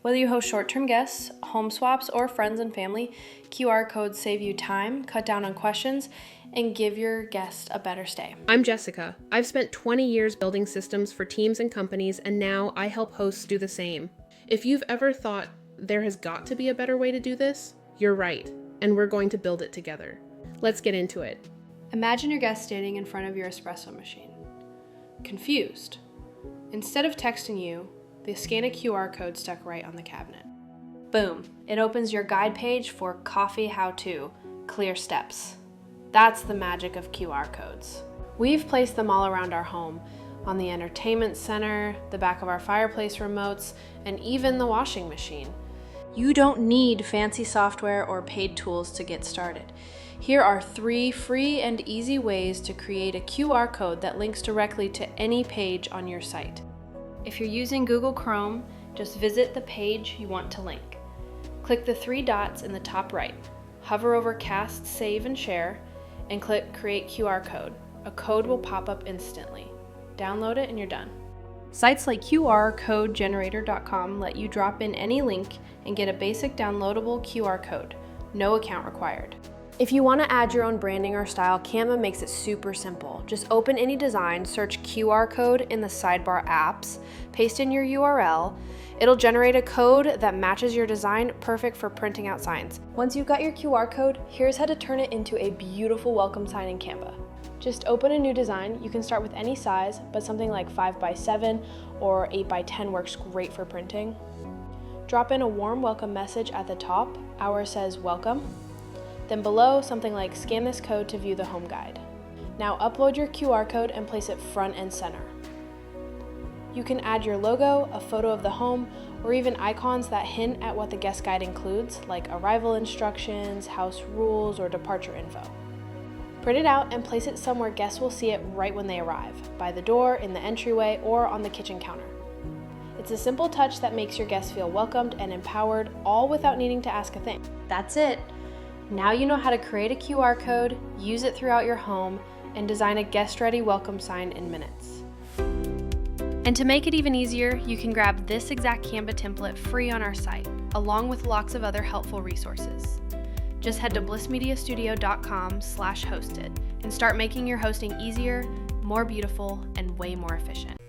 Whether you host short-term guests, home swaps, or friends and family, QR codes save you time, cut down on questions, and give your guests a better stay. I'm Jessica. I've spent 20 years building systems for teams and companies, and now I help hosts do the same. If you've ever thought there has got to be a better way to do this, you're right, and we're going to build it together. Let's get into it. Imagine your guest standing in front of your espresso machine. Confused. Instead of texting you, they scan a QR code stuck right on the cabinet. Boom, it opens your guide page for coffee how-to, clear steps. That's the magic of QR codes. We've placed them all around our home, on the entertainment center, the back of our fireplace remotes, and even the washing machine. You don't need fancy software or paid tools to get started. Here are 3 free and easy ways to create a QR code that links directly to any page on your site. If you're using Google Chrome, just visit the page you want to link. Click the 3 dots in the top right, hover over Cast, Save, and Share, and click Create QR Code. A code will pop up instantly. Download it and you're done. Sites like QRCodeGenerator.com let you drop in any link and get a basic downloadable QR code. No account required. If you want to add your own branding or style, Canva makes it super simple. Just open any design, search QR code in the sidebar apps, paste in your URL. It'll generate a code that matches your design, perfect for printing out signs. Once you've got your QR code, here's how to turn it into a beautiful welcome sign in Canva. Just open a new design. You can start with any size, but something like 5x7 or 8x10 works great for printing. Drop in a warm welcome message at the top. Ours says welcome. Then below, something like scan this code to view the home guide. Now upload your QR code and place it front and center. You can add your logo, a photo of the home, or even icons that hint at what the guest guide includes, like arrival instructions, house rules, or departure info. Print it out and place it somewhere guests will see it right when they arrive, by the door, in the entryway, or on the kitchen counter. It's a simple touch that makes your guests feel welcomed and empowered, all without needing to ask a thing. That's it. Now you know how to create a QR code, use it throughout your home, and design a guest-ready welcome sign in minutes. And to make it even easier, you can grab this exact Canva template free on our site, along with lots of other helpful resources. Just head to blissmediastudio.com/hosted and start making your hosting easier, more beautiful, and way more efficient.